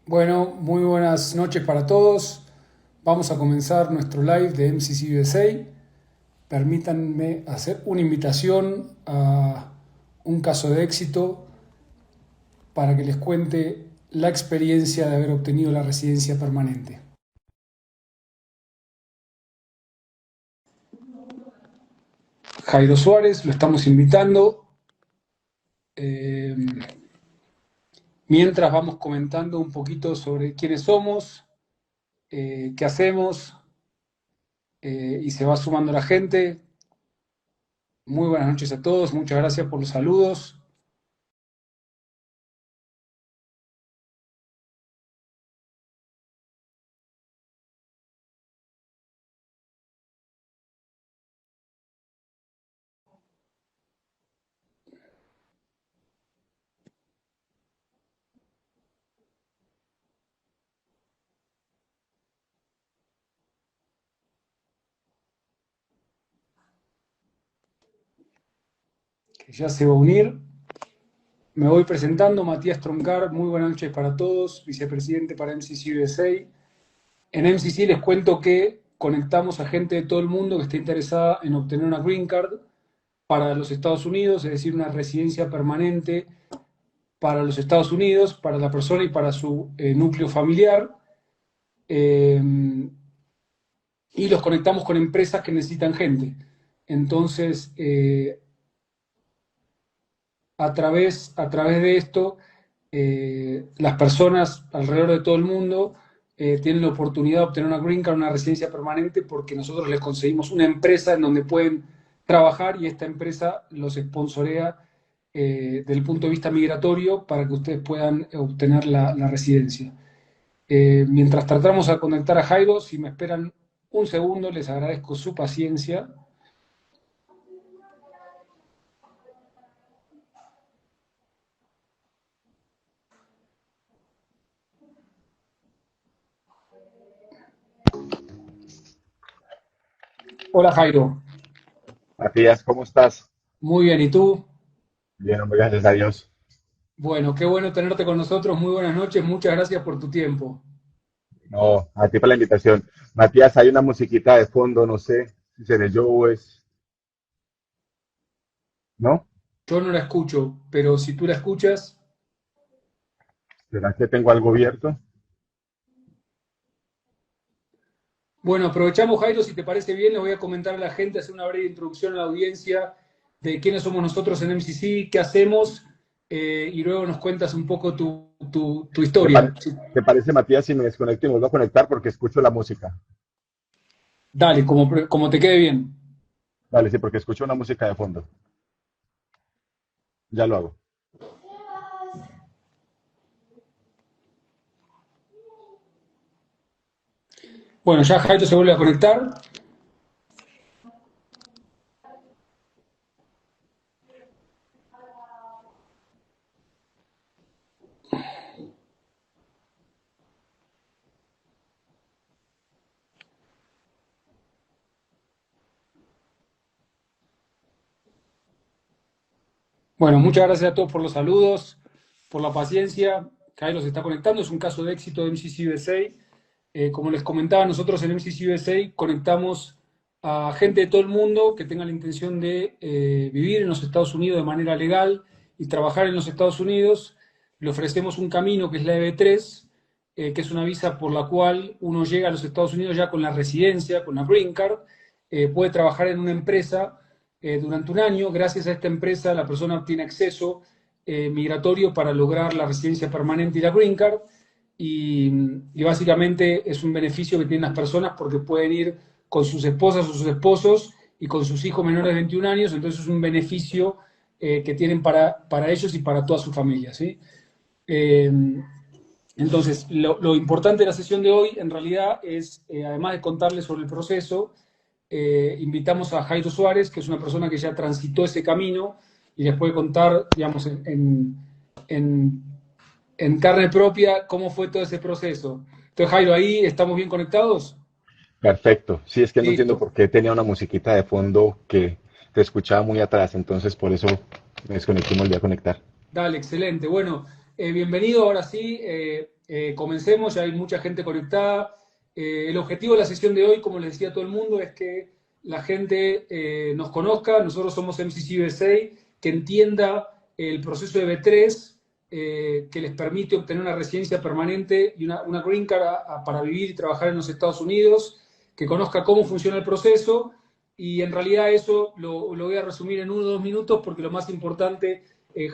Bueno, muy buenas noches para todos. Vamos a comenzar nuestro live de MCC USA. Permítanme hacer una invitación a un caso de éxito para que les cuente la experiencia de haber obtenido la residencia permanente. Jairo Suárez, lo estamos invitando. Mientras vamos comentando un poquito sobre quiénes somos, qué hacemos, y se va sumando la gente. Muy buenas noches a todos, muchas gracias por los saludos. Que ya se va a unir. Me voy presentando, Matías Troncar, muy buenas noches para todos, vicepresidente para MCC USA. En MCC les cuento que conectamos a gente de todo el mundo que esté interesada en obtener una green card para los Estados Unidos, es decir, una residencia permanente para los Estados Unidos, para la persona y para su núcleo familiar. Y los conectamos con empresas que necesitan gente. Entonces, a través de esto, las personas alrededor de todo el mundo tienen la oportunidad de obtener una green card, una residencia permanente, porque nosotros les conseguimos una empresa en donde pueden trabajar y esta empresa los sponsorea desde el punto de vista migratorio para que ustedes puedan obtener la residencia. Mientras tratamos de conectar a Jairo, si me esperan un segundo, les agradezco su paciencia. Hola Jairo. Matías, ¿cómo estás? Muy bien, ¿y tú? Bien, hombre, gracias a Dios. Bueno, qué bueno tenerte con nosotros. Muy buenas noches. Muchas gracias por tu tiempo. No, a ti por la invitación. Matías, hay una musiquita de fondo, no sé si seré yo o es, ¿no? Yo no la escucho, pero si tú la escuchas, ¿Será que tengo algo abierto? bueno, aprovechamos, Jairo, si te parece bien, le voy a comentar a la gente, hacer una breve introducción a la audiencia de quiénes somos nosotros en MCC, qué hacemos, y luego nos cuentas un poco tu ¿Te, historia. pare- te parece, Matías, si me desconecto y me vuelvo a conectar porque escucho la música? Dale, como te quede bien. Vale, sí, porque escucho una música de fondo. Ya lo hago. Bueno, ya Jairo se vuelve a conectar. Bueno, muchas gracias a todos por los saludos, por la paciencia. Jairo se está conectando, es un caso de éxito de MCC USA. Como les comentaba, nosotros en MCC USA conectamos a gente de todo el mundo que tenga la intención de vivir en los Estados Unidos de manera legal y trabajar en los Estados Unidos. Le ofrecemos un camino que es la EB3, que es una visa por la cual uno llega a los Estados Unidos ya con la residencia, con la green card, puede trabajar en una empresa durante un año. Gracias a esta empresa la persona obtiene acceso migratorio para lograr la residencia permanente y la green card. Y básicamente es un beneficio que tienen las personas porque pueden ir con sus esposas o sus esposos y con sus hijos menores de 21 años, entonces es un beneficio que tienen para ellos y para toda su familia, ¿sí? Eh, entonces, lo importante de la sesión de hoy en realidad es, además de contarles sobre el proceso, invitamos a Jairo Suárez, que es una persona que ya transitó ese camino y les puede contar, digamos, en en carne propia cómo fue todo ese proceso. Entonces, Jairo, ahí estamos bien conectados. Perfecto. Sí, es que no entiendo Listo. por qué tenía una musiquita de fondo que te escuchaba muy atrás, entonces por eso me desconecté y me volví a conectar. Dale, excelente. Bueno, Bienvenido, ahora sí, comencemos, ya hay mucha gente conectada. El objetivo de la sesión de hoy, como les decía a todo el mundo, es que la gente nos conozca. Nosotros somos MCC USA, que entienda el proceso de B3, que les permite obtener una residencia permanente y una green card para vivir y trabajar en los Estados Unidos, que conozca cómo funciona el proceso, y en realidad eso lo voy a resumir en 1 o 2 minutos, porque lo más importante,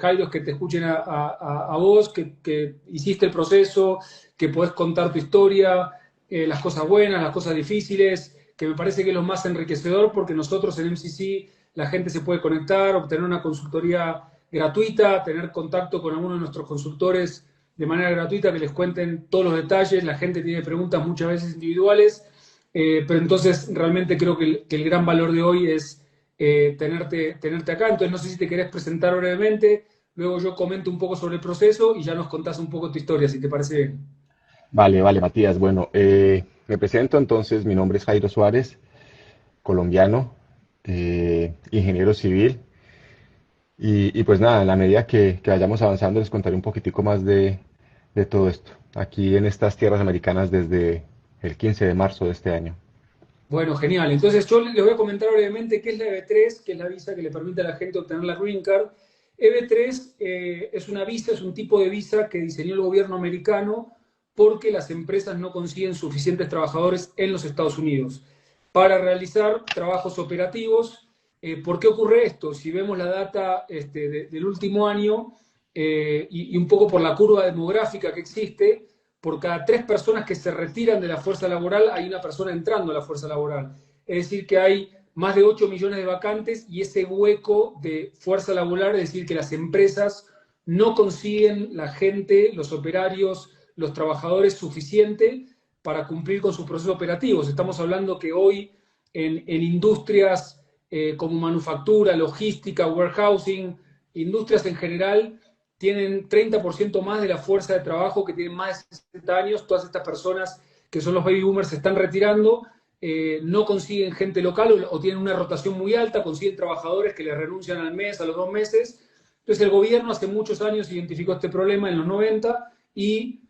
Jairo, es que te escuchen a vos, que hiciste el proceso, que podés contar tu historia, las cosas buenas, las cosas difíciles, que me parece que es lo más enriquecedor, porque nosotros en MCC la gente se puede conectar, obtener una consultoría gratuita, tener contacto con alguno de nuestros consultores de manera gratuita, que les cuenten todos los detalles. La gente tiene preguntas muchas veces individuales, pero entonces realmente creo que el gran valor de hoy es tenerte acá. Entonces no sé si te querés presentar brevemente, luego yo comento un poco sobre el proceso y ya nos contás un poco tu historia, si te parece bien. Vale, vale, Matías. Bueno, me presento entonces, mi nombre es Jairo Suárez, colombiano, ingeniero civil. Y pues nada, en la medida que vayamos avanzando les contaré un poquitico más de todo esto, aquí en estas tierras americanas desde el 15 de marzo de este año. Bueno, genial. Entonces yo les voy a comentar brevemente qué es la EB3, que es la visa que le permite a la gente obtener la Green Card. EB3 es una visa, es un tipo de visa que diseñó el gobierno americano porque las empresas no consiguen suficientes trabajadores en los Estados Unidos para realizar trabajos operativos. ¿Por qué ocurre esto? Si vemos la data del último año, y un poco por la curva demográfica que existe, por cada 3 personas que se retiran de la fuerza laboral, hay una persona entrando a la fuerza laboral. Es decir, que hay más de 8 millones de vacantes, y ese hueco de fuerza laboral, es decir, que las empresas no consiguen la gente, los operarios, los trabajadores suficiente para cumplir con sus procesos operativos. Estamos hablando que hoy en industrias como manufactura, logística, warehousing, industrias en general, tienen 30% más de la fuerza de trabajo que tienen más de 60 años. Todas estas personas que son los baby boomers se están retirando, no consiguen gente local, o tienen una rotación muy alta, consiguen trabajadores que les renuncian al mes, a los 2 meses. Entonces el gobierno hace muchos años identificó este problema en los 90, y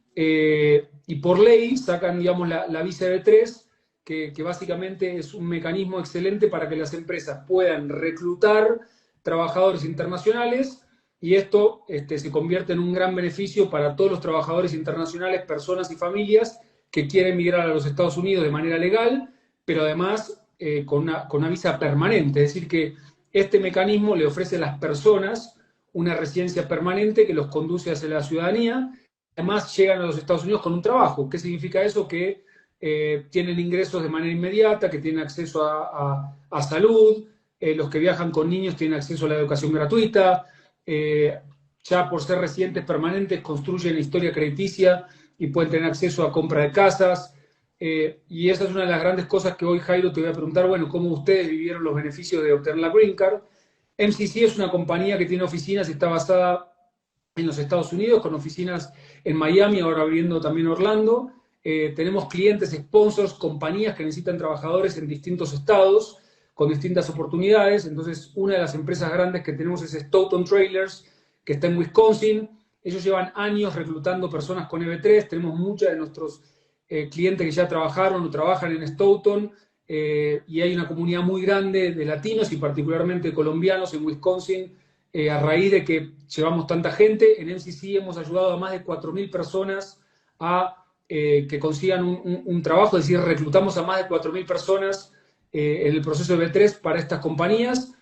por ley sacan, digamos, la visa B3, que básicamente es un mecanismo excelente para que las empresas puedan reclutar trabajadores internacionales, y esto se convierte en un gran beneficio para todos los trabajadores internacionales, personas y familias que quieren migrar a los Estados Unidos de manera legal, pero además con una visa permanente. Es decir, que este mecanismo le ofrece a las personas una residencia permanente que los conduce hacia la ciudadanía. Además, llegan a los Estados Unidos con un trabajo. ¿Qué significa eso? Que tienen ingresos de manera inmediata, que tienen acceso a salud, los que viajan con niños tienen acceso a la educación gratuita, ya por ser residentes permanentes construyen historia crediticia y pueden tener acceso a compra de casas. Y esa es una de las grandes cosas que hoy, Jairo, te voy a preguntar, bueno, ¿cómo ustedes vivieron los beneficios de obtener la Green Card? MCC es una compañía que tiene oficinas y está basada en los Estados Unidos, con oficinas en Miami, ahora abriendo también Orlando. Tenemos clientes, sponsors, compañías que necesitan trabajadores en distintos estados, con distintas oportunidades. Entonces, una de las empresas grandes que tenemos es Stoughton Trailers, que está en Wisconsin. Ellos llevan años reclutando personas con EB3. Tenemos muchos de nuestros clientes que ya trabajaron o trabajan en Stoughton, y hay una comunidad muy grande de latinos y particularmente colombianos en Wisconsin. A raíz de que llevamos tanta gente, en MCC hemos ayudado a más de 4.000 personas a que consigan un trabajo. Es decir, reclutamos a más de 4.000 personas en el proceso de B3 para estas compañías,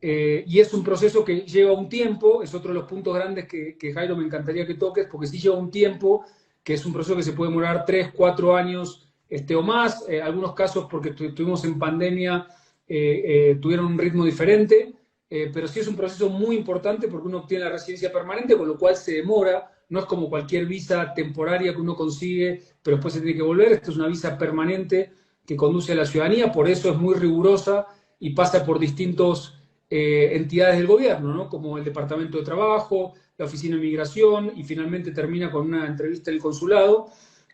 y es un proceso que lleva un tiempo. Es otro de los puntos grandes que Jairo, me encantaría que toques, porque sí lleva un tiempo, que es un proceso que se puede demorar 3, 4 años o más. Algunos casos, porque estuvimos en pandemia, tuvieron un ritmo diferente, pero sí es un proceso muy importante porque uno obtiene la residencia permanente, con lo cual se demora. No es como cualquier visa temporaria que uno consigue, pero después se tiene que volver. Esta es una visa permanente que conduce a la ciudadanía, por eso es muy rigurosa y pasa por distintas entidades del gobierno, ¿no? Como el Departamento de Trabajo, la Oficina de Migración, y finalmente termina con una entrevista en el consulado.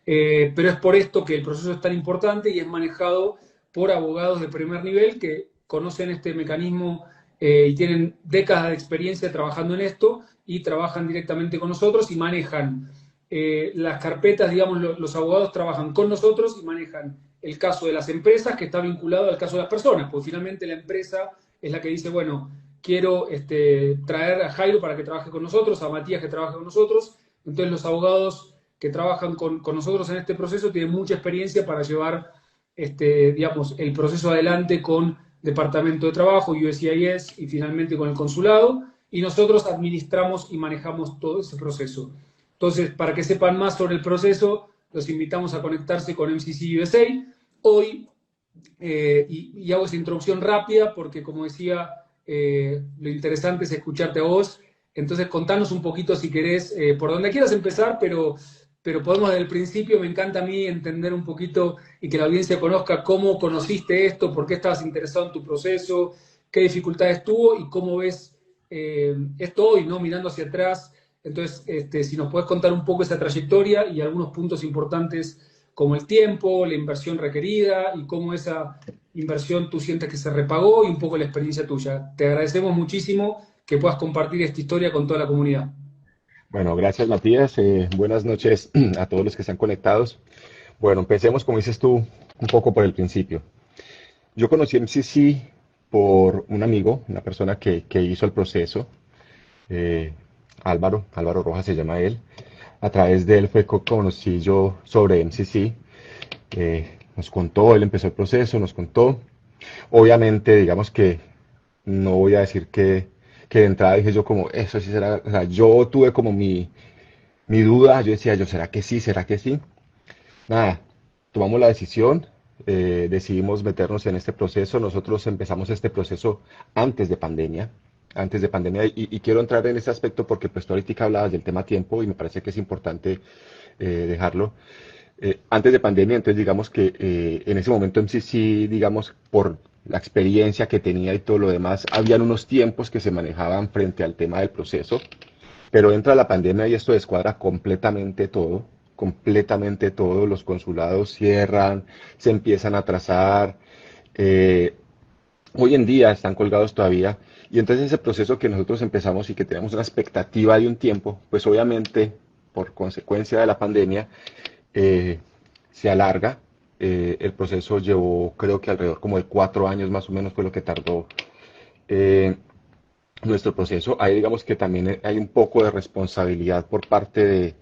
Pero es por esto que el proceso es tan importante y es manejado por abogados de primer nivel que conocen este mecanismo y tienen décadas de experiencia trabajando en esto y trabajan directamente con nosotros y manejan las carpetas, digamos, los abogados trabajan con nosotros y manejan el caso de las empresas que está vinculado al caso de las personas, porque finalmente la empresa es la que dice, bueno, quiero traer a Jairo para que trabaje con nosotros, a Matías que trabaje con nosotros, entonces los abogados que trabajan con nosotros en este proceso tienen mucha experiencia para llevar, digamos, el proceso adelante con Departamento de Trabajo, USCIS y finalmente con el consulado, y nosotros administramos y manejamos todo ese proceso. Entonces, para que sepan más sobre el proceso, los invitamos a conectarse con MCC USA. Hoy, y hago esa introducción rápida porque, como decía, lo interesante es escucharte a vos. Entonces, contanos un poquito, si querés, por donde quieras empezar, pero podemos desde el principio. Me encanta a mí entender un poquito y que la audiencia conozca cómo conociste esto, por qué estabas interesado en tu proceso, qué dificultades tuvo y cómo ves esto hoy, ¿no? Mirando hacia atrás. Entonces, si nos puedes contar un poco esa trayectoria y algunos puntos importantes como el tiempo, la inversión requerida y cómo esa inversión tú sientes que se repagó y un poco la experiencia tuya. Te agradecemos muchísimo que puedas compartir esta historia con toda la comunidad. Bueno, gracias Matías. Buenas noches a todos los que están conectados. Bueno, empecemos, como dices tú, un poco por el principio. Yo conocí MCC por un amigo, una persona que hizo el proceso, eh, Álvaro Rojas se llama él. A través de él fue que conocí yo sobre MCC. Nos contó, él empezó el proceso, nos contó. Obviamente, digamos que no voy a decir que de entrada dije yo como, eso sí será, o sea, yo tuve como mi duda, yo decía yo, ¿será que sí? ¿Será que sí? Nada, tomamos la decisión, decidimos meternos en este proceso. Nosotros empezamos este proceso antes de pandemia, y quiero entrar en este aspecto porque pues tú ahorita hablabas del tema tiempo y me parece que es importante dejarlo. Antes de pandemia, entonces digamos que en ese momento MCC, digamos, por la experiencia que tenía y todo lo demás, habían unos tiempos que se manejaban frente al tema del proceso, pero entra la pandemia y esto descuadra completamente todo, los consulados cierran, se empiezan a atrasar, eh, hoy en día están colgados todavía, y entonces ese proceso que nosotros empezamos y que tenemos una expectativa de un tiempo, pues obviamente por consecuencia de la pandemia, eh, se alarga. El proceso llevó creo que alrededor como de 4 años más o menos fue lo que tardó eh, nuestro proceso. Ahí digamos que también hay un poco de responsabilidad por parte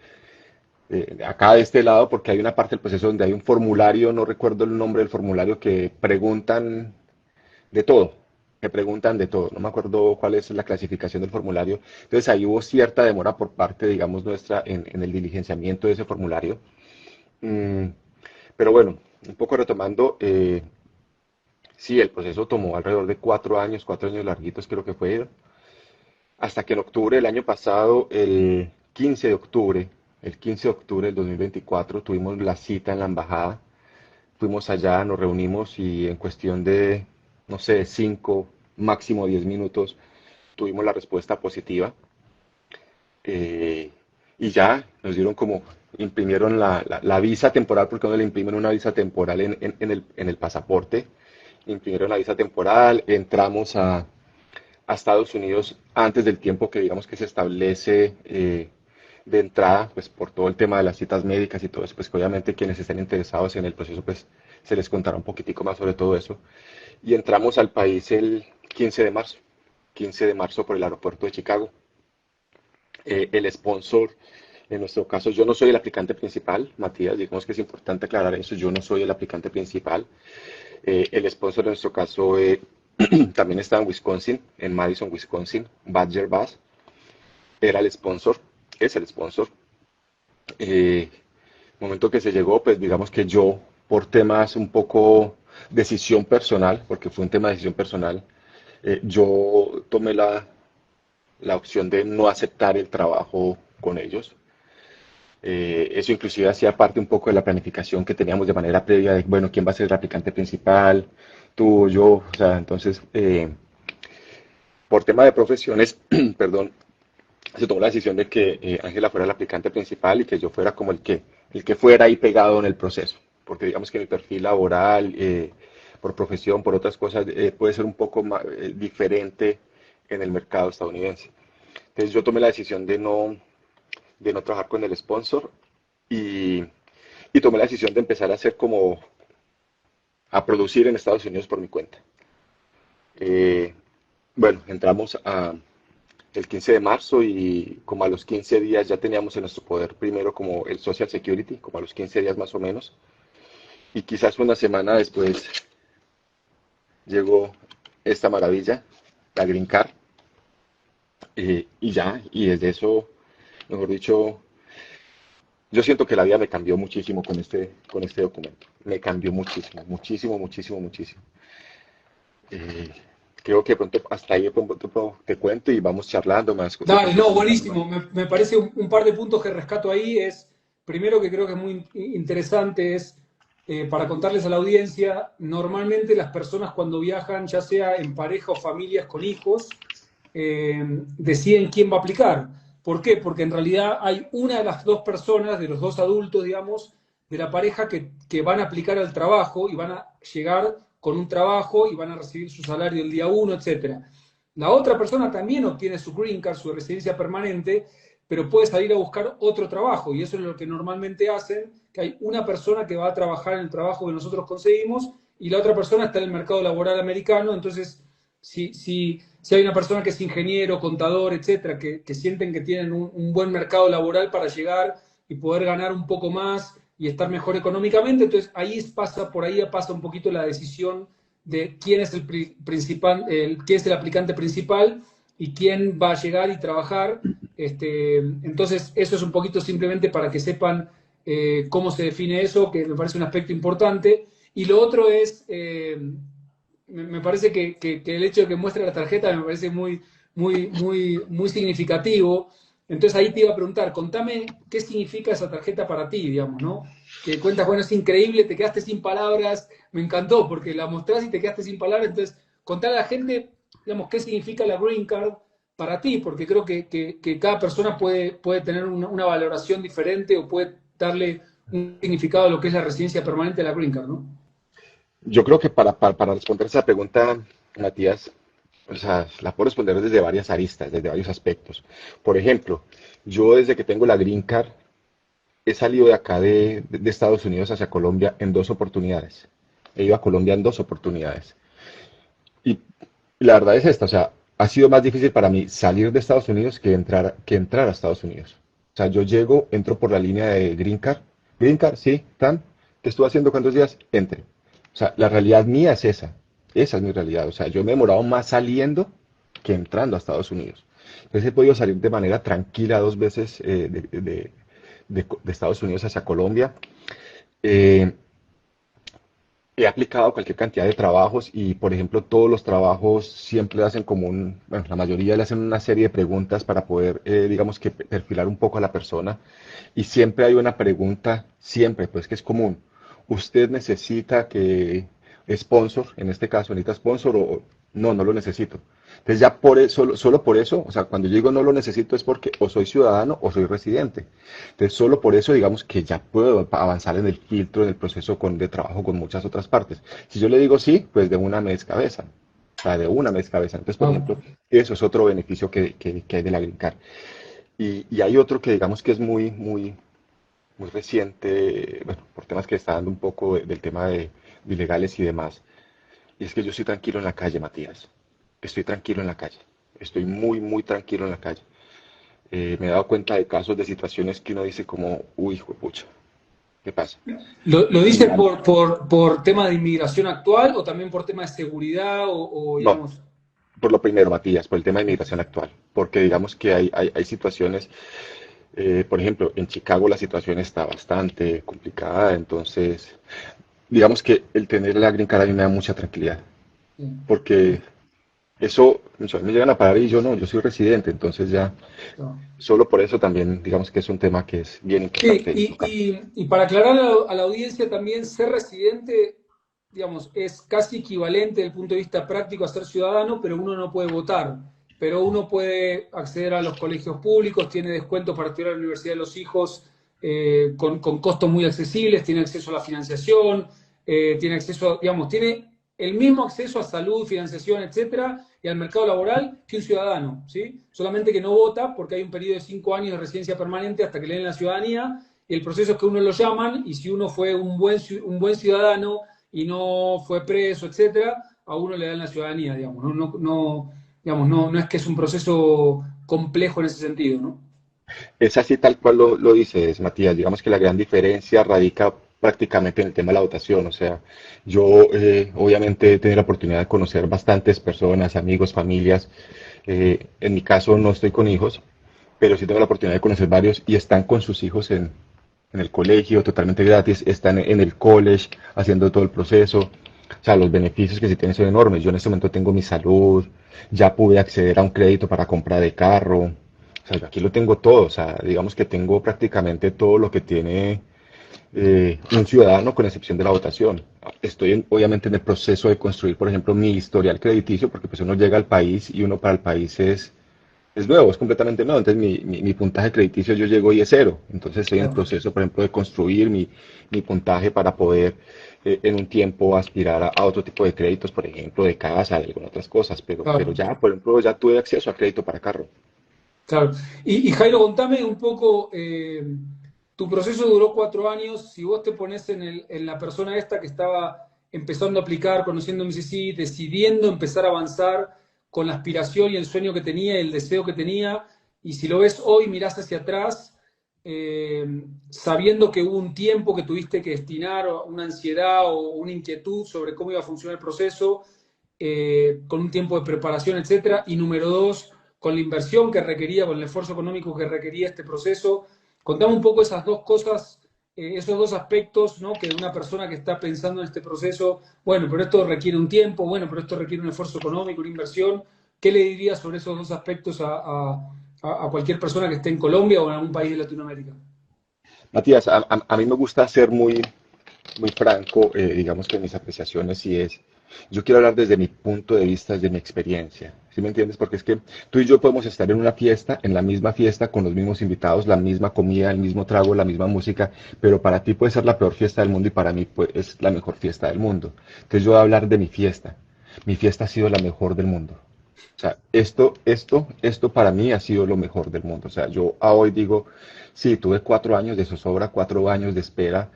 de acá de este lado, porque hay una parte del proceso donde hay un formulario, no recuerdo el nombre del formulario, que preguntan de todo, me preguntan de todo, no me acuerdo cuál es la clasificación del formulario. Entonces ahí hubo cierta demora por parte, digamos, nuestra en el diligenciamiento de ese formulario. Mm, pero bueno, un poco retomando, sí, el proceso tomó alrededor de 4 años, 4 años larguitos creo que fue, hasta que en octubre del año pasado, el 15 de octubre del 2024, tuvimos la cita en la embajada. Fuimos allá, nos reunimos y en cuestión de, no sé, 5, máximo 10 minutos, tuvimos la respuesta positiva. Eh, y ya nos dieron como, imprimieron la visa temporal, porque uno le imprimen una visa temporal en el pasaporte. Imprimieron la visa temporal, entramos a Estados Unidos antes del tiempo que digamos que se establece de entrada, pues por todo el tema de las citas médicas y todo eso, pues que obviamente quienes estén interesados en el proceso, pues se les contará un poquitico más sobre todo eso. Y entramos al país el 15 de marzo, 15 de marzo por el aeropuerto de Chicago. El sponsor, en nuestro caso, yo no soy el aplicante principal, Matías, digamos que es importante aclarar eso, yo no soy el aplicante principal. El sponsor en nuestro caso también está en Wisconsin, en Madison, Wisconsin, Badger Bass, era el sponsor, es el sponsor. Eh, Momento que se llegó, pues digamos que yo, por temas un poco decisión personal, porque fue un tema de decisión personal, yo tomé la opción de no aceptar el trabajo con ellos. Eso inclusive hacía parte un poco de la planificación que teníamos de manera previa de, bueno, quién va a ser el aplicante principal, tú, yo, o sea, entonces, por tema de profesiones, perdón, se tomó la decisión de que Ángela fuera el aplicante principal y que yo fuera como el que fuera ahí pegado en el proceso, porque digamos que mi perfil laboral, por profesión, por otras cosas, puede ser un poco más, diferente en el mercado estadounidense. Entonces yo tomé la decisión de no trabajar con el sponsor y, y tomé la decisión de empezar a hacer como a producir en Estados Unidos por mi cuenta. Eh, bueno, entramos el 15 de marzo y como a los 15 días ya teníamos en nuestro poder primero como el Social Security, como a los 15 días más o menos, y quizás una semana después llegó esta maravilla, la Green Card, y ya, y desde eso, mejor dicho, yo siento que la vida me cambió muchísimo con este documento. Me cambió muchísimo, muchísimo, muchísimo, muchísimo. Eh, Creo que de pronto hasta ahí de pronto te cuento y vamos charlando más, de Dale, pronto no, comentando más. buenísimo. Me parece un par de puntos que rescato ahí. Es, primero que creo que es muy interesante, es para contarles a la audiencia, normalmente las personas cuando viajan, ya sea en pareja o familias con hijos, deciden quién va a aplicar. ¿Por qué? Porque en realidad hay una de las dos personas, de los dos adultos, digamos, de la pareja que van a aplicar al trabajo y van a llegar con un trabajo y van a recibir su salario el día uno, etcétera. La otra persona también obtiene su green card, su residencia permanente, pero puede salir a buscar otro trabajo. Y eso es lo que normalmente hacen, que hay una persona que va a trabajar en el trabajo que nosotros conseguimos y la otra persona está en el mercado laboral americano. Entonces, si hay una persona que es ingeniero, contador, etcétera, que sienten que tienen un buen mercado laboral para llegar y poder ganar un poco más y estar mejor económicamente, entonces por ahí pasa un poquito la decisión de quién es el principal, quién es el aplicante principal y quién va a llegar y trabajar. Entonces, eso es un poquito simplemente para que sepan cómo se define eso, que me parece un aspecto importante. Y lo otro es, me parece que el hecho de que muestre la tarjeta me parece muy significativo. Entonces ahí te iba a preguntar, contame qué significa esa tarjeta para ti, digamos, ¿no? Que cuentas, bueno, es increíble, te quedaste sin palabras, me encantó porque la mostrás y te quedaste sin palabras. Entonces, contale a la gente, digamos, qué significa la Green Card para ti, porque creo que cada persona puede tener una valoración diferente o puede darle un significado a lo que es la residencia permanente de la Green Card, ¿no? Yo creo que para responder esa pregunta, Matías, o sea, la puedo responder desde varias aristas, desde varios aspectos. Por ejemplo, yo desde que tengo la Green Card he salido de acá de Estados Unidos hacia Colombia en dos oportunidades. He ido a Colombia en dos oportunidades. Y la verdad es esta, o sea, ha sido más difícil para mí salir de Estados Unidos que entrar a Estados Unidos. O sea, yo llego, entro por la línea de Green Card, sí, tan, ¿qué estuve haciendo cuántos días? Entre. O sea, la realidad mía es esa es mi realidad. O sea, yo me he demorado más saliendo que entrando a Estados Unidos. Entonces he podido salir de manera tranquila dos veces de Estados Unidos hacia Colombia. Eh, He aplicado cualquier cantidad de trabajos y, por ejemplo, todos los trabajos siempre hacen como bueno, la mayoría le hacen una serie de preguntas para poder, digamos que perfilar un poco a la persona. Y siempre hay una pregunta, siempre, pues que es común. ¿Usted necesita que sponsor, en este caso, necesita sponsor o no, no lo necesito? Entonces ya por eso, solo por eso, o sea, cuando yo digo no lo necesito es porque o soy ciudadano o soy residente. Entonces solo por eso digamos que ya puedo avanzar en el filtro, en el proceso de trabajo con muchas otras partes. Si yo le digo sí, pues de una me descabezan. O sea, de una me descabezan. Entonces, por Ah, ejemplo, eso es otro beneficio que hay de la Green Card. Y hay otro que digamos que es muy reciente, bueno, por temas que está dando un poco del tema de ilegales y demás. Y es que yo estoy tranquilo en la calle, Matías. Estoy tranquilo en la calle. Estoy muy tranquilo en la calle. Me he dado cuenta de casos, de situaciones que uno dice como, uy, pucha, ¿qué pasa? ¿Lo Y dices por tema de inmigración actual o también por tema de seguridad no, digamos? por lo primero, Matías, por el tema de inmigración actual. Porque digamos que hay situaciones, por ejemplo, en Chicago la situación está bastante complicada, entonces, digamos que el tener la Green Card a mí me da mucha tranquilidad. Porque eso, o sea, me llegan a parar y yo no, yo soy residente, entonces ya, solo por eso también, digamos que es un tema que es bien Sí, importante tocar. y para aclarar a la audiencia también, ser residente, digamos, es casi equivalente desde el punto de vista práctico a ser ciudadano, pero uno no puede votar. Pero uno puede acceder a los colegios públicos, tiene descuentos para estudiar en la Universidad de los Hijos con costos muy accesibles, tiene acceso a la financiación, tiene acceso, digamos, tiene el mismo acceso a salud, financiación, etcétera, y al mercado laboral que un ciudadano, ¿sí? Solamente que no vota porque hay un periodo de 5 años de residencia permanente hasta que le den la ciudadanía, y el proceso es que uno lo llaman, y si uno fue un buen ciudadano y no fue preso, etcétera, a uno le dan la ciudadanía, digamos, digamos, no es que es un proceso complejo en ese sentido, ¿no? Es así tal cual lo dices, Matías. Digamos que la gran diferencia radica prácticamente en el tema de la votación. O sea, yo obviamente he tenido la oportunidad de conocer bastantes personas, amigos, familias. En mi caso no estoy con hijos, pero sí tengo la oportunidad de conocer varios y están con sus hijos en el colegio totalmente gratis, están en el college haciendo todo el proceso. O sea, los beneficios que se tienen son enormes. Yo en este momento tengo mi salud, ya pude acceder a un crédito para compra de carro. O sea, yo aquí lo tengo todo. O sea, digamos que tengo prácticamente todo lo que tiene un ciudadano con excepción de la votación. Estoy obviamente en el proceso de construir, por ejemplo, mi historial crediticio, porque pues uno llega al país y uno para el país es nuevo, es completamente nuevo. Entonces mi puntaje crediticio yo llego y es cero. Entonces estoy en el Claro, proceso, por ejemplo, de construir mi puntaje para poder en un tiempo aspirar a otro tipo de créditos, por ejemplo, de casa, de algunas otras cosas. Pero claro. ya, por ejemplo, ya tuve acceso a crédito para carro. Claro. Y Jairo, contame un poco, tu proceso duró 4 años. Si vos te pones en la persona esta que estaba empezando a aplicar, conociendo MCC, decidiendo empezar a avanzar con la aspiración y el sueño que tenía, el deseo que tenía, y si lo ves hoy, mirás hacia atrás, sabiendo que hubo un tiempo que tuviste que destinar, o una ansiedad o una inquietud sobre cómo iba a funcionar el proceso, con un tiempo de preparación, etcétera. Y número dos, con la inversión que requería, con el esfuerzo económico que requería este proceso. Contame un poco esas dos cosas, esos dos aspectos, ¿no? Que una persona que está pensando en este proceso, bueno, pero esto requiere un tiempo, bueno, pero esto requiere un esfuerzo económico, una inversión. ¿Qué le dirías sobre esos dos aspectos a cualquier persona que esté en Colombia o en algún país de Latinoamérica? Matías, a mí me gusta ser muy franco, digamos que en mis apreciaciones y es, yo quiero hablar desde mi punto de vista, desde mi experiencia, ¿sí me entiendes? Porque es que tú y yo podemos estar en una fiesta, en la misma fiesta, con los mismos invitados, la misma comida, el mismo trago, la misma música, pero para ti puede ser la peor fiesta del mundo y para mí pues, es la mejor fiesta del mundo. Entonces yo voy a hablar de mi fiesta. Mi fiesta ha sido la mejor del mundo. O sea, esto para mí ha sido lo mejor del mundo. O sea, yo a hoy digo, sí, tuve 4 años de zozobra, 4 años de espera,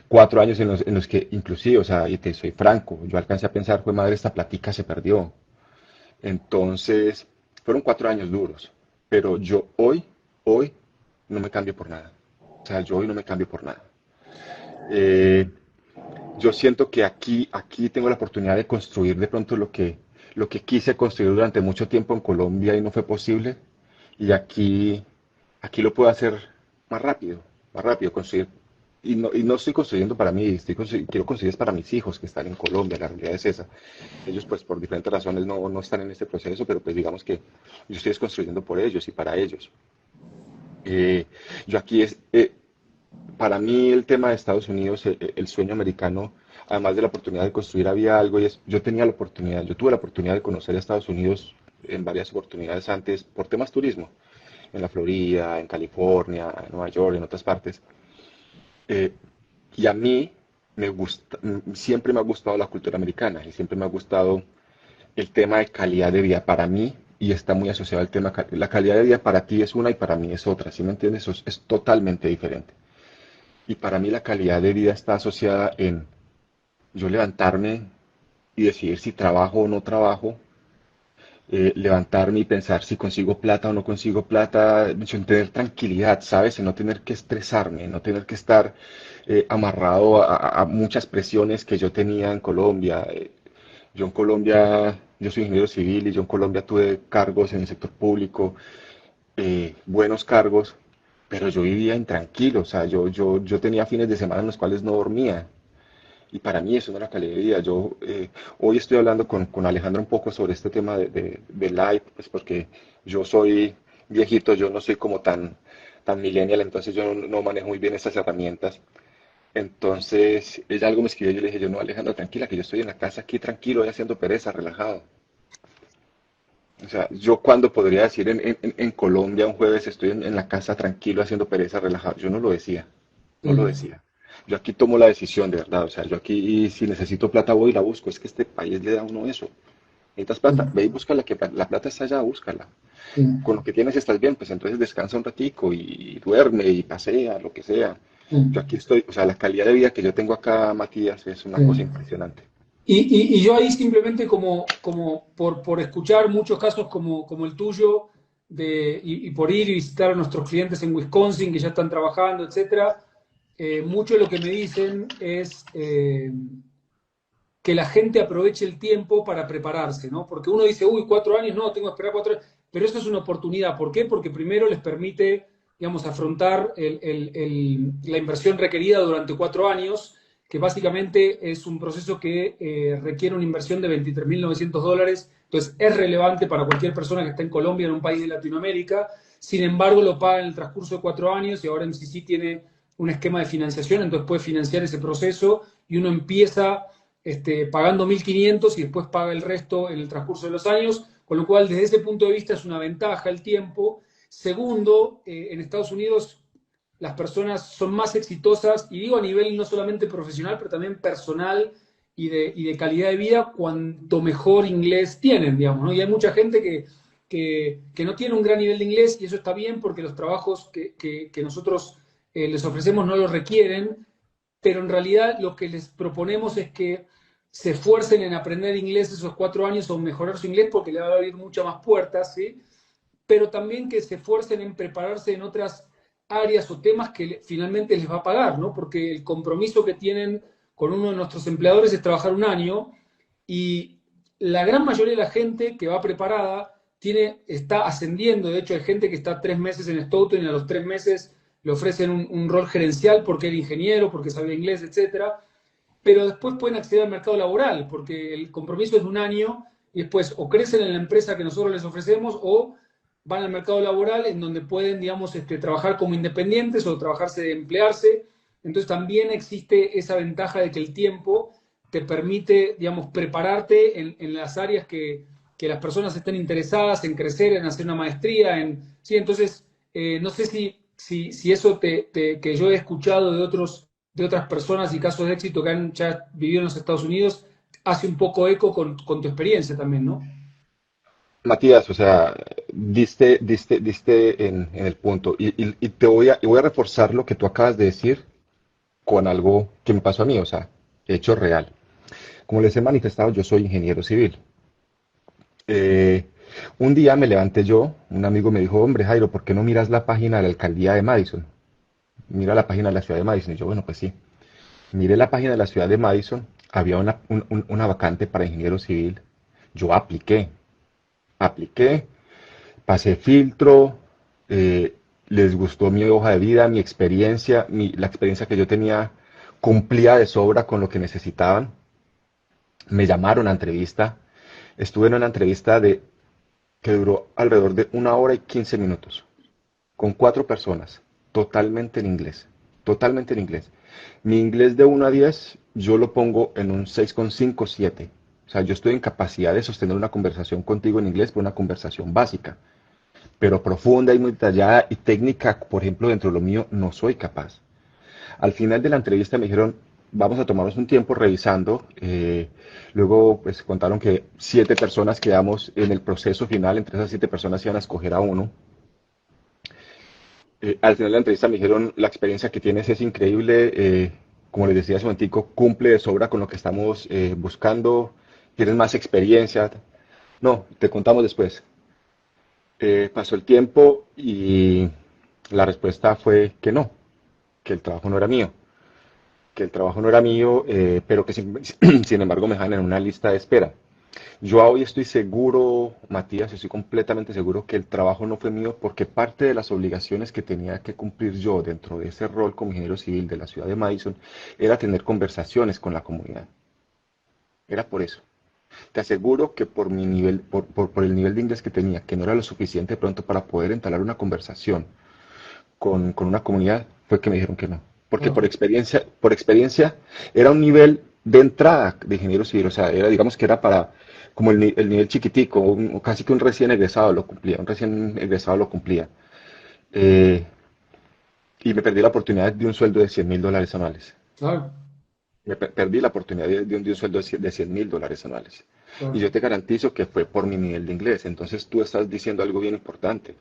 4 años en los que inclusive, o sea, y te soy franco, yo alcancé a pensar, fue madre, esta platica se perdió. Entonces, fueron 4 años duros, pero yo hoy no me cambio por nada. O sea, yo hoy no me cambio por nada. Eh, yo siento que aquí tengo la oportunidad de construir de pronto lo que quise construir durante mucho tiempo en Colombia y no fue posible. Y aquí lo puedo hacer más rápido, construir. Y no estoy construyendo para mí, quiero construir es para mis hijos que están en Colombia, la realidad es esa. Ellos pues por diferentes razones no están en este proceso, pero pues digamos que yo estoy construyendo por ellos y para ellos. Eh, yo aquí para mí el tema de Estados Unidos, el sueño americano, además de la oportunidad de construir, había algo y es, yo tuve la oportunidad de conocer Estados Unidos en varias oportunidades antes por temas turismo, en la Florida, en California, en Nueva York, en otras partes. Eh, y a mí siempre me ha gustado la cultura americana y siempre me ha gustado el tema de calidad de vida para mí y está muy asociado al tema, la calidad de vida para ti es una y para mí es otra, ¿sí me entiendes? Eso es totalmente diferente. Y para mí la calidad de vida está asociada en yo levantarme y decidir si trabajo o no trabajo, levantarme y pensar si consigo plata o no consigo plata, en tener tranquilidad, ¿sabes? En no tener que estresarme, en no tener que estar amarrado a muchas presiones que yo tenía en Colombia. Yo en Colombia, yo soy ingeniero civil y yo en Colombia tuve cargos en el sector público, buenos cargos, pero yo vivía intranquilo, o sea, yo tenía fines de semana en los cuales no dormía. Y para mí eso no era calidad de vida. Yo hoy estoy hablando con Alejandra un poco sobre este tema de live, pues porque yo soy viejito, yo no soy como tan millennial, entonces yo no manejo muy bien estas herramientas. Entonces ella algo me escribió y yo le dije, yo no, Alejandra, tranquila, que yo estoy en la casa aquí tranquilo, voy haciendo pereza, relajado. O sea, yo cuando podría decir en Colombia un jueves estoy en la casa tranquilo haciendo pereza, relajado, yo no lo decía, no lo Mm. decía. Yo aquí tomo la decisión, de verdad. O sea, yo aquí si necesito plata voy y la busco. Es que este país le da a uno eso. Necesitas Sí, plata, ve y búscala, que la plata está allá, búscala. sí, Con lo que tienes estás bien, pues entonces descansa un ratico y duerme y pasea, lo que sea. sí, Yo aquí estoy, o sea, la calidad de vida que yo tengo acá, Matías, es una cosa sí. impresionante. Y yo ahí simplemente como por escuchar muchos casos como el tuyo y por ir y visitar a nuestros clientes en Wisconsin que ya están trabajando, etcétera, mucho de lo que me dicen es que la gente aproveche el tiempo para prepararse, ¿no? Porque uno dice, uy, 4 años, no, tengo que esperar 4 años, pero eso es una oportunidad. ¿Por qué? Porque primero les permite, digamos, afrontar la inversión requerida durante 4 años, que básicamente es un proceso que requiere una inversión de $23.900. Entonces es relevante para cualquier persona que esté en Colombia, en un país de Latinoamérica. Sin embargo, lo paga en el transcurso de 4 años y ahora MCC tiene un esquema de financiación, entonces puede financiar ese proceso y uno empieza pagando 1.500 y después paga el resto en el transcurso de los años, con lo cual desde ese punto de vista es una ventaja el tiempo. Segundo, en Estados Unidos las personas son más exitosas, y digo a nivel no solamente profesional, pero también personal y de calidad de vida, cuanto mejor inglés tienen, digamos, ¿no? Y hay mucha gente que no tiene un gran nivel de inglés, y eso está bien porque los trabajos que nosotros les ofrecemos no lo requieren, pero en realidad lo que les proponemos es que se esfuercen en aprender inglés esos 4 años o mejorar su inglés porque le va a abrir muchas más puertas, ¿sí? Pero también que se esfuercen en prepararse en otras áreas o temas que finalmente les va a pagar, ¿no? Porque el compromiso que tienen con uno de nuestros empleadores es trabajar un año, y la gran mayoría de la gente que va preparada está ascendiendo. De hecho, hay gente que está 3 meses en Stoughton y a los 3 meses le ofrecen un rol gerencial porque era ingeniero, porque sabía inglés, etcétera. Pero después pueden acceder al mercado laboral porque el compromiso es de un año, y después o crecen en la empresa que nosotros les ofrecemos o van al mercado laboral en donde pueden, digamos, trabajar como independientes o trabajarse de emplearse. Entonces también existe esa ventaja de que el tiempo te permite, digamos, prepararte en las áreas que las personas estén interesadas en crecer, en hacer una maestría, sí, entonces, no sé si eso que yo he escuchado de otras personas y casos de éxito que han ya vivido en los Estados Unidos, hace un poco eco con tu experiencia también, ¿no? Matías, o sea, diste en el punto. Y voy a reforzar lo que tú acabas de decir con algo que me pasó a mí, o sea, hecho real. Como les he manifestado, yo soy ingeniero civil. Eh, un día me levanté yo, un amigo me dijo, hombre Jairo, ¿por qué no miras la página de la alcaldía de Madison? Mira la página de la ciudad de Madison. Y yo, bueno, pues sí. Miré la página de la ciudad de Madison, había una vacante para ingeniero civil. Yo apliqué, pasé filtro, eh, les gustó mi hoja de vida, mi experiencia, la experiencia que yo tenía cumplía de sobra con lo que necesitaban. Me llamaron a entrevista, estuve en una entrevista que duró alrededor de 1 hora y 15 minutos, con 4 personas, totalmente en inglés, totalmente en inglés. Mi inglés de 1 a 10 yo lo pongo en un 6,5, 7. O sea, yo estoy en capacidad de sostener una conversación contigo en inglés, pero una conversación básica, pero profunda y muy detallada y técnica, por ejemplo, dentro de lo mío, no soy capaz. Al final de la entrevista me dijeron, vamos a tomarnos un tiempo revisando. Luego, pues contaron que 7 personas quedamos en el proceso final. Entre esas 7 personas iban a escoger a uno. Al final de la entrevista me dijeron, la experiencia que tienes es increíble. Como les decía hace un momentico, cumple de sobra con lo que estamos buscando. Tienes más experiencia. No, te contamos después. Pasó el tiempo y la respuesta fue que no, que el trabajo no era mío. Que el trabajo no era mío, pero que sin embargo me dejan en una lista de espera. Yo hoy estoy seguro, Matías, estoy completamente seguro que el trabajo no fue mío porque parte de las obligaciones que tenía que cumplir yo dentro de ese rol como ingeniero civil de la ciudad de Madison era tener conversaciones con la comunidad. Era por eso. Te aseguro que por mi nivel, por el nivel de inglés que tenía, que no era lo suficiente pronto para poder entablar una conversación con una comunidad, fue que me dijeron que no. Porque Wow. por experiencia era un nivel de entrada de ingeniero civil, o sea, era, digamos que era para como el nivel chiquitico, casi que un recién egresado lo cumplía, un recién egresado lo cumplía. Eh, y me perdí la oportunidad de un sueldo de $100.000 anuales. Claro, Perdí la oportunidad de un sueldo de $100.000 anuales. Y claro. yo te garantizo que fue por mi nivel de inglés. Entonces tú estás diciendo algo bien importante.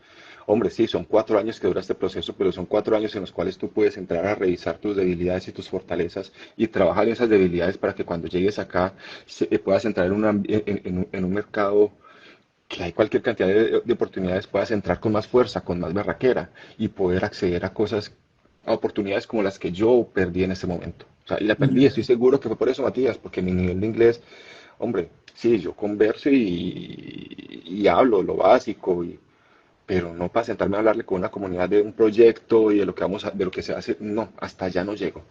Hombre, sí, son 4 años que dura este proceso, pero son 4 años en los cuales tú puedes entrar a revisar tus debilidades y tus fortalezas y trabajar en esas debilidades para que cuando llegues acá puedas entrar en un mercado que hay cualquier cantidad de oportunidades, puedas entrar con más fuerza, con más berraquera y poder acceder a cosas, a oportunidades como las que yo perdí en ese momento. O sea, y la perdí, Mm. estoy seguro que fue por eso, Matías, porque mi nivel de inglés, hombre, sí, yo converso y hablo lo básico, pero no para sentarme a hablarle con una comunidad de un proyecto y de lo que de lo que se hace, no, hasta allá no llego.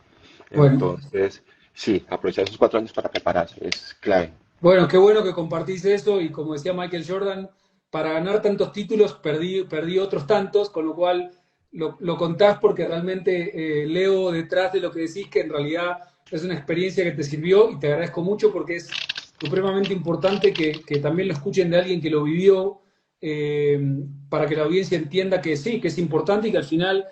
Bueno, Entonces, sí, aprovechar esos 4 años para prepararse es clave. bueno, qué bueno que compartís eso y como decía Michael Jordan, para ganar tantos títulos perdí otros tantos, con lo cual lo contás porque realmente leo detrás de lo que decís que en realidad es una experiencia que te sirvió y te agradezco mucho porque es supremamente importante que también lo escuchen de alguien que lo vivió eh, para que la audiencia entienda que sí, que es importante y que al final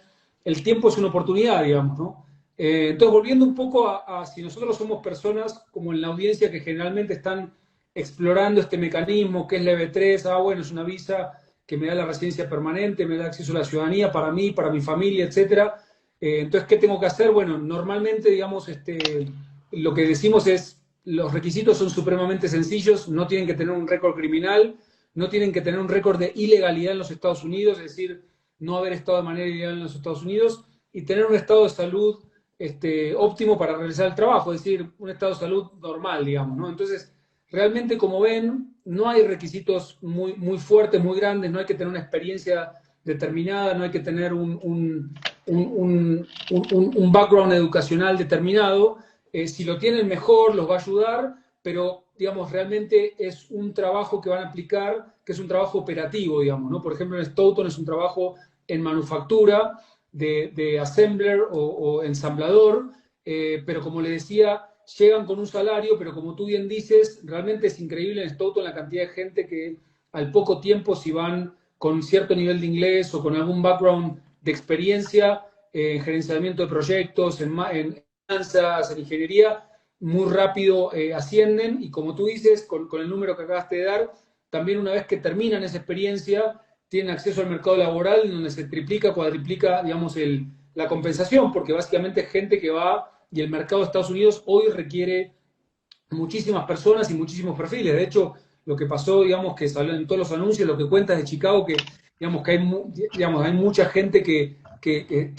el tiempo es una oportunidad, digamos, ¿no? Entonces, volviendo un poco a si nosotros somos personas como en la audiencia que generalmente están explorando este mecanismo, que es la EB3, bueno, es una visa que me da la residencia permanente, me da acceso a la ciudadanía para mí, para mi familia, etcétera. Entonces, ¿qué tengo que hacer? Bueno, normalmente, digamos, lo que decimos es, los requisitos son supremamente sencillos, no tienen que tener un récord criminal, no tienen que tener un récord de ilegalidad en los Estados Unidos, es decir, no haber estado de manera ilegal en los Estados Unidos, y tener un estado de salud óptimo para realizar el trabajo, es decir, un estado de salud normal, digamos, ¿no? Entonces, realmente, como ven, no hay requisitos muy fuertes, muy grandes, no hay que tener una experiencia determinada, no hay que tener un background educacional determinado. Si lo tienen mejor, los va a ayudar, pero digamos, realmente es un trabajo que van a aplicar, que es un trabajo operativo, digamos, ¿no? Por ejemplo, en Stoughton es un trabajo en manufactura, de assembler o ensamblador, pero como le decía, llegan con un salario, pero como tú bien dices, realmente es increíble en Stoughton la cantidad de gente que al poco tiempo, si van con cierto nivel de inglés o con algún background de experiencia en gerenciamiento de proyectos, en finanzas, en ingeniería, muy rápido ascienden y como tú dices, con el número que acabaste de dar, también una vez que terminan esa experiencia, tienen acceso al mercado laboral donde se triplica, cuadriplica, digamos, la compensación, porque básicamente es gente que va y el mercado de Estados Unidos hoy requiere muchísimas personas y muchísimos perfiles. De hecho, lo que pasó, digamos, que salió en todos los anuncios, lo que cuentas de Chicago, que digamos que hay mucha gente que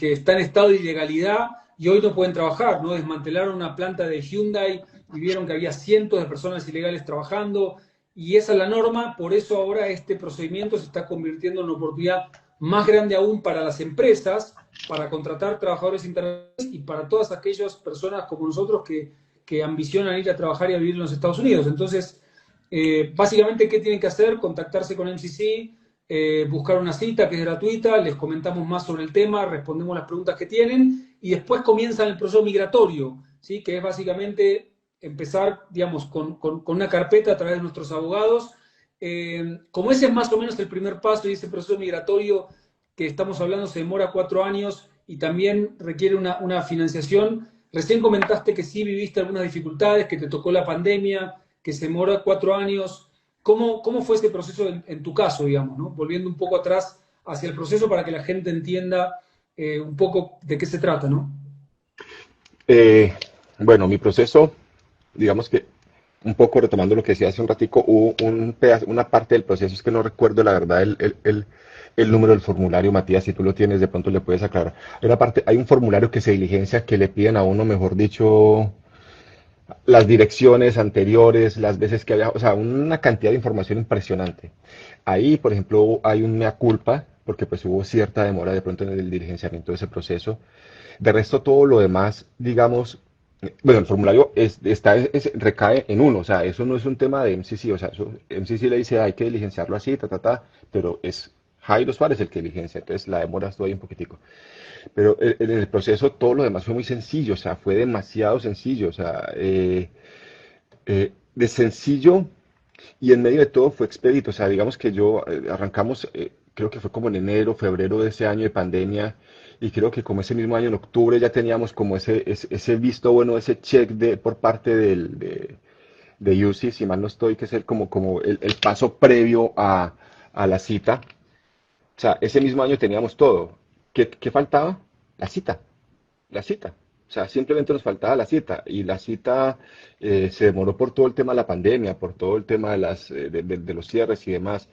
está en estado de ilegalidad y hoy no pueden trabajar, ¿no? Desmantelaron una planta de Hyundai y vieron que había cientos de personas ilegales trabajando y esa es la norma, por eso ahora este procedimiento se está convirtiendo en una oportunidad más grande aún para las empresas, para contratar trabajadores internacionales y para todas aquellas personas como nosotros que ambicionan ir a trabajar y a vivir en los Estados Unidos. Entonces, básicamente, ¿qué tienen que hacer? Contactarse con MCC, buscar una cita que es gratuita, les comentamos más sobre el tema, respondemos las preguntas que tienen y después comienzan el proceso migratorio, ¿sí? Que es básicamente empezar, digamos, con una carpeta a través de nuestros abogados. Como ese es más o menos el primer paso y ese proceso migratorio que estamos hablando se demora 4 años y también requiere una financiación. Recién comentaste que sí viviste algunas dificultades, que te tocó la pandemia, que se demoró 4 años. ¿Cómo fue ese proceso en tu caso, digamos, ¿no? Volviendo un poco atrás hacia el proceso para que la gente entienda un poco de qué se trata, ¿no? Eh, bueno, mi proceso, digamos que un poco retomando lo que decía hace un ratico, hubo una parte del proceso, es que no recuerdo la verdad el número del formulario, Matías, si tú lo tienes, de pronto le puedes aclarar. Hay un formulario que se diligencia que le piden a uno, mejor dicho, las direcciones anteriores, las veces que había, o sea, una cantidad de información impresionante. Ahí, por ejemplo, hay un mea culpa, porque pues hubo cierta demora de pronto en el diligenciamiento de ese proceso. De resto, todo lo demás, digamos, bueno, el formulario recae en uno, o sea, eso no es un tema de MCC, o sea, MCC le dice hay que diligenciarlo así, pero es Jairo Suárez el que diligencia, entonces la demora estoy un poquitico. Pero en el proceso todo lo demás fue muy sencillo, o sea, fue demasiado sencillo, o sea, de sencillo y en medio de todo fue expedito, o sea, digamos que arrancamos, creo que fue como en enero, febrero de ese año de pandemia, y creo que como ese mismo año en octubre ya teníamos como ese visto bueno, ese check por parte de UCI, si mal no estoy, que es como el paso previo a la cita. O sea, ese mismo año teníamos todo. ¿Qué faltaba? La cita, la cita. O sea, simplemente nos faltaba la cita y la cita se demoró por todo el tema de la pandemia, por todo el tema de los cierres y demás.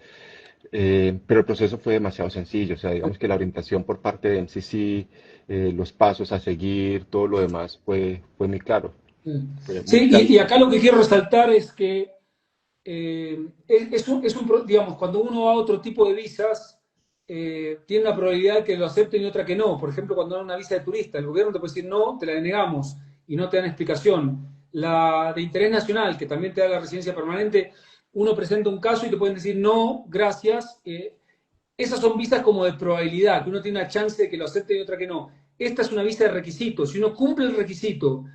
Pero el proceso fue demasiado sencillo. O sea, digamos que la orientación por parte de MCC, los pasos a seguir, todo lo demás fue muy claro. Fue muy Sí, claro. y acá lo que quiero resaltar es que digamos, cuando uno va a otro tipo de visas, tiene una probabilidad que lo acepten y otra que no. Por ejemplo, cuando da una visa de turista, el gobierno te puede decir no, te la denegamos y no te dan explicación. La de interés nacional, que también te da la residencia permanente, uno presenta un caso y te pueden decir no, gracias. Esas son visas como de probabilidad, que uno tiene una chance de que lo acepten y otra que no. Esta es una visa de requisitos. Si uno cumple el requisito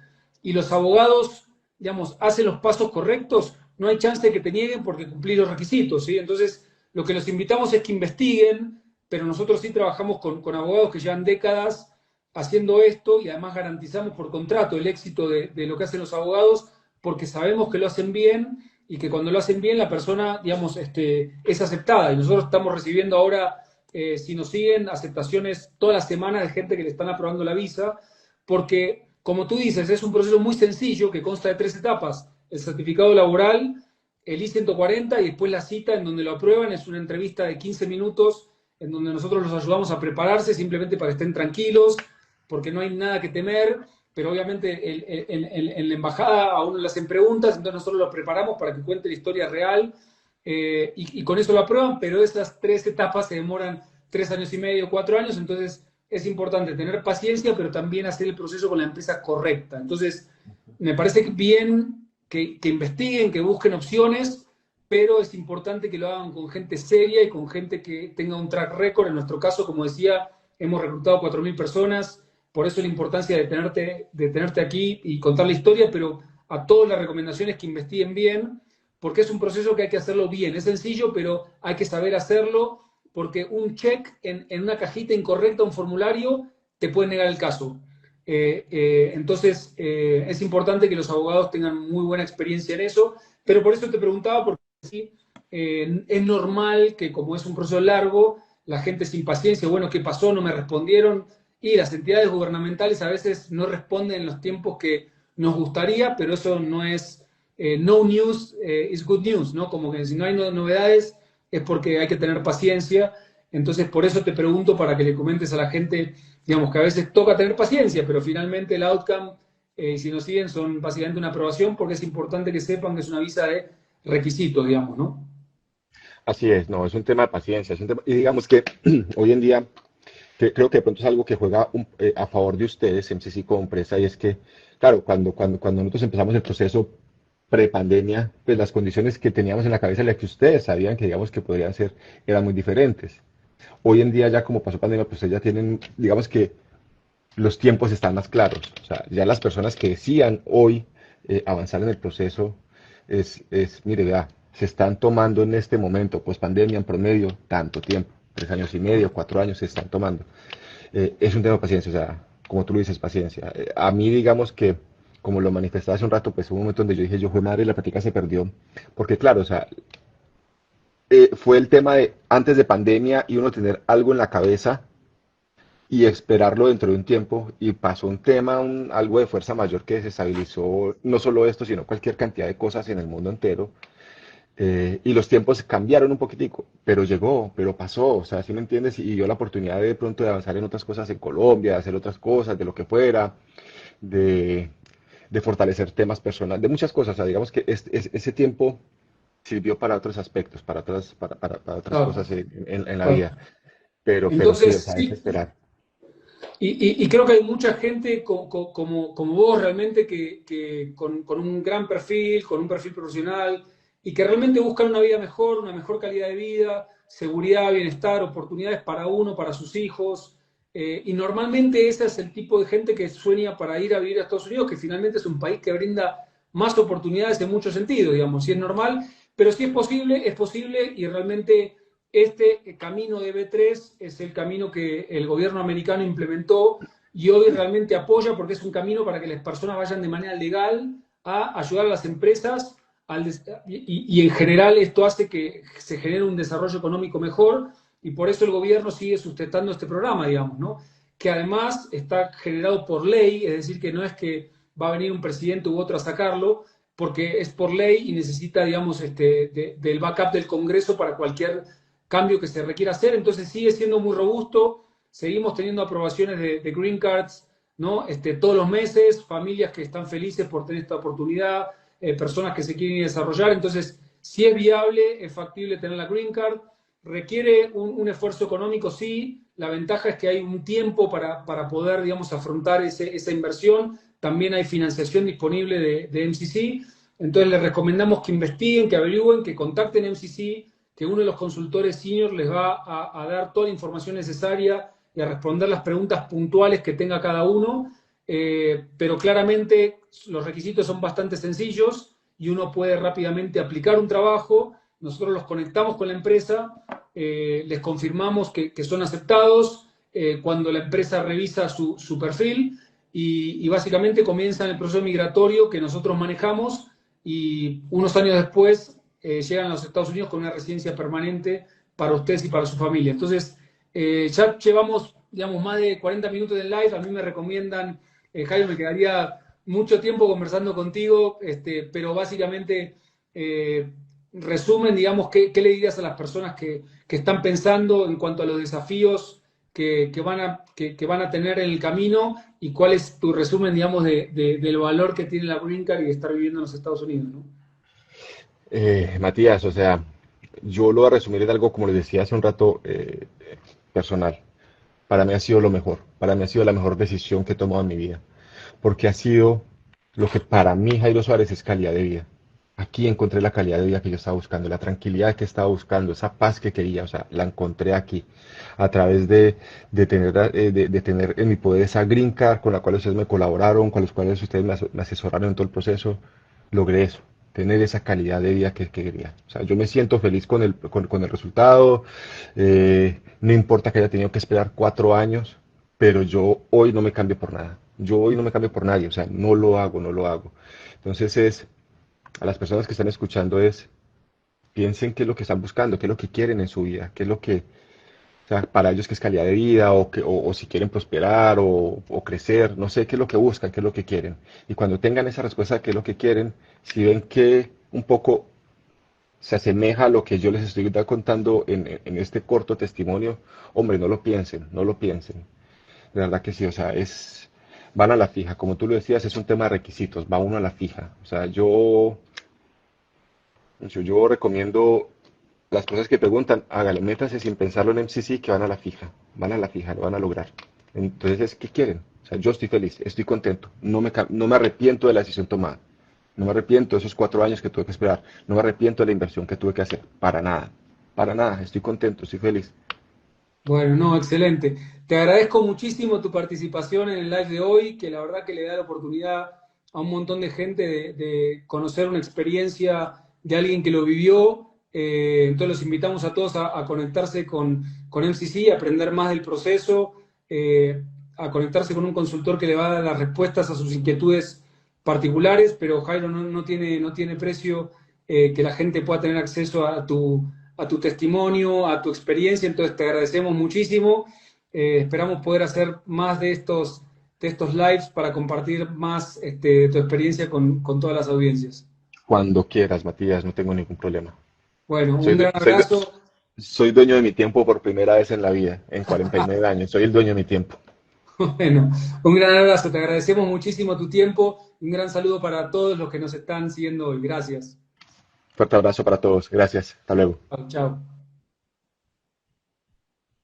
y los abogados, digamos, hacen los pasos correctos, no hay chance de que te nieguen porque cumplí los requisitos, ¿sí? Entonces, lo que los invitamos es que investiguen, pero nosotros sí trabajamos con abogados que llevan décadas haciendo esto y además garantizamos por contrato el éxito de lo que hacen los abogados porque sabemos que lo hacen bien y que cuando lo hacen bien la persona, digamos, es aceptada. Y nosotros estamos recibiendo ahora, si nos siguen, aceptaciones todas las semanas de gente que le están aprobando la visa, porque, como tú dices, es un proceso muy sencillo que consta de 3 etapas. El certificado laboral, el I-140 y después la cita en donde lo aprueban. Es una entrevista de 15 minutos en donde nosotros los ayudamos a prepararse simplemente para que estén tranquilos, porque no hay nada que temer, pero obviamente en la embajada a uno le hacen preguntas, entonces nosotros lo preparamos para que cuente la historia real y con eso lo aprueban, pero esas 3 etapas se demoran 3 años y medio, 4 años, entonces es importante tener paciencia, pero también hacer el proceso con la empresa correcta. Entonces, me parece bien que investiguen, que busquen opciones, pero es importante que lo hagan con gente seria y con gente que tenga un track record. En nuestro caso, como decía, hemos reclutado 4.000 personas, por eso la importancia de tenerte aquí y contar la historia, pero a todas las recomendaciones que investiguen bien, porque es un proceso que hay que hacerlo bien. Es sencillo, pero hay que saber hacerlo, porque un check en una cajita incorrecta, un formulario, te puede negar el caso. Entonces, es importante que los abogados tengan muy buena experiencia en eso, pero por eso te preguntaba, porque sí, es normal que como es un proceso largo, la gente sin paciencia, bueno, ¿qué pasó? No me respondieron, y las entidades gubernamentales a veces no responden en los tiempos que nos gustaría, pero eso no es, no news is good news, ¿no? Como que si no hay novedades es porque hay que tener paciencia. Entonces, por eso te pregunto para que le comentes a la gente, digamos, que a veces toca tener paciencia, pero finalmente el outcome, si nos siguen, son básicamente una aprobación, porque es importante que sepan que es una visa de requisito, digamos, ¿no? Así es, no, es un tema de paciencia. Y digamos que hoy en día creo que de pronto es algo que juega a favor de ustedes, MCC como empresa, y es que, claro, cuando nosotros empezamos el proceso pre-pandemia, pues las condiciones que teníamos en la cabeza, las que ustedes sabían que digamos que podrían ser, eran muy diferentes. Hoy en día ya como pasó pandemia, pues ustedes ya tienen, digamos que los tiempos están más claros. O sea, ya las personas que decían hoy avanzar en el proceso mire, vea, se están tomando en este momento, pues pandemia en promedio, tanto tiempo, 3 años y medio, 4 años se están tomando. Es un tema de paciencia, o sea, como tú lo dices, paciencia. A mí, digamos que, como lo manifestaba hace un rato, pues hubo un momento donde yo dije, yo fue madre, la práctica se perdió. Porque claro, o sea, fue el tema de antes de pandemia y uno tener algo en la cabeza y esperarlo dentro de un tiempo y pasó un tema, algo de fuerza mayor que desestabilizó no solo esto, sino cualquier cantidad de cosas en el mundo entero. Y los tiempos cambiaron un poquitico, pero llegó, pero pasó, o sea, ¿sí me entiendes? Y dio la oportunidad de pronto de avanzar en otras cosas en Colombia, de hacer otras cosas, de lo que fuera, de, de fortalecer temas personales, de muchas cosas. O sea, digamos que ese tiempo sirvió para otros aspectos, para otras Claro, cosas en la vida. claro. Pero sí, o Entonces, sea, hay que sí, esperar. y creo que hay mucha gente como vos realmente que con un gran perfil, con un perfil profesional y que realmente buscan una vida mejor, una mejor calidad de vida, seguridad, bienestar, oportunidades para uno, para sus hijos. Y normalmente ese es el tipo de gente que sueña para ir a vivir a Estados Unidos, que finalmente es un país que brinda más oportunidades en muchos sentidos, digamos, si es normal, pero si es posible y realmente este camino de B3 es el camino que el gobierno americano implementó y hoy realmente apoya porque es un camino para que las personas vayan de manera legal a ayudar a las empresas y en general esto hace que se genere un desarrollo económico mejor y por eso el gobierno sigue sustentando este programa, digamos, ¿no? Que además está generado por ley, es decir, que no es que va a venir un presidente u otro a sacarlo, porque es por ley y necesita, digamos, del backup del Congreso para cualquier cambio que se requiera hacer, entonces sigue siendo muy robusto, seguimos teniendo aprobaciones de green cards, ¿no? Todos los meses, familias que están felices por tener esta oportunidad, personas que se quieren desarrollar, entonces si es viable, es factible tener la green card, requiere un esfuerzo económico, sí, la ventaja es que hay un tiempo para poder, digamos, afrontar esa inversión, también hay financiación disponible de MCC, entonces les recomendamos que investiguen, que averigüen, que contacten MCC, que uno de los consultores senior les va a dar toda la información necesaria y a responder las preguntas puntuales que tenga cada uno, pero claramente los requisitos son bastante sencillos y uno puede rápidamente aplicar un trabajo, nosotros los conectamos con la empresa, les confirmamos que son aceptados, cuando la empresa revisa su perfil y básicamente comienzan el proceso migratorio que nosotros manejamos y unos años después llegan a los Estados Unidos con una residencia permanente para ustedes y para su familia. Entonces, ya llevamos, digamos, más de 40 minutos de live. A mí me recomiendan, Jairo, me quedaría mucho tiempo conversando contigo, pero básicamente, resumen, digamos, ¿qué le dirías a las personas que están pensando en cuanto a los desafíos que van a tener en el camino y cuál es tu resumen, digamos, del valor que tiene la Green Card y estar viviendo en los Estados Unidos, ¿no? Matías, o sea, yo lo voy a resumir en algo, como les decía hace un rato, personal. Para mí ha sido lo mejor, para mí ha sido la mejor decisión que he tomado en mi vida, porque ha sido lo que para mí, Jairo Suárez, es calidad de vida. Aquí encontré la calidad de vida que yo estaba buscando, la tranquilidad que estaba buscando, esa paz que quería, o sea, la encontré aquí, a través de tener en mi poder esa green card con la cual ustedes me colaboraron, con los cuales ustedes me asesoraron en todo el proceso, logré eso, tener esa calidad de vida que quería. O sea, yo me siento feliz con el resultado, no importa que haya tenido que esperar 4 años, pero yo hoy no me cambio por nada. Yo hoy no me cambio por nadie, o sea, no lo hago, no lo hago. Entonces a las personas que están escuchando piensen qué es lo que están buscando, qué es lo que quieren en su vida, qué es lo que, o sea, para ellos qué es calidad de vida, o si quieren prosperar, o crecer, no sé qué es lo que buscan, qué es lo que quieren. Y cuando tengan esa respuesta de qué es lo que quieren, si ven que un poco se asemeja a lo que yo les estoy contando en este corto testimonio, hombre, no lo piensen, no lo piensen. De verdad que sí, o sea, van a la fija, como tú lo decías, es un tema de requisitos, va uno a la fija. O sea, yo recomiendo las cosas que preguntan, hágale, métase sin pensarlo en MCC, que van a la fija, lo van a lograr. Entonces, ¿qué quieren? O sea, yo estoy feliz, estoy contento, no me arrepiento de la decisión tomada, no me arrepiento de esos 4 años que tuve que esperar, no me arrepiento de la inversión que tuve que hacer, para nada, estoy contento, estoy feliz. Bueno, no, excelente. Te agradezco muchísimo tu participación en el live de hoy, que la verdad que le da la oportunidad a un montón de gente de conocer una experiencia de alguien que lo vivió. Entonces los invitamos a todos a conectarse con MCC, a aprender más del proceso, a conectarse con un consultor que le va a dar las respuestas a sus inquietudes particulares, pero Jairo no tiene precio que la gente pueda tener acceso a tu testimonio, a tu experiencia, entonces te agradecemos muchísimo. Esperamos poder hacer más de estos lives para compartir más tu experiencia con todas las audiencias. Cuando quieras, Matías, no tengo ningún problema. Bueno, Soy, un de- gran soy, de- abrazo. soy dueño de mi tiempo por primera vez en la vida, en 49 años, soy el dueño de mi tiempo. Bueno, un gran abrazo. Te agradecemos muchísimo tu tiempo. Un gran saludo para todos los que nos están siguiendo hoy. Gracias. Fuerte abrazo para todos, gracias, hasta luego. Chao, chao.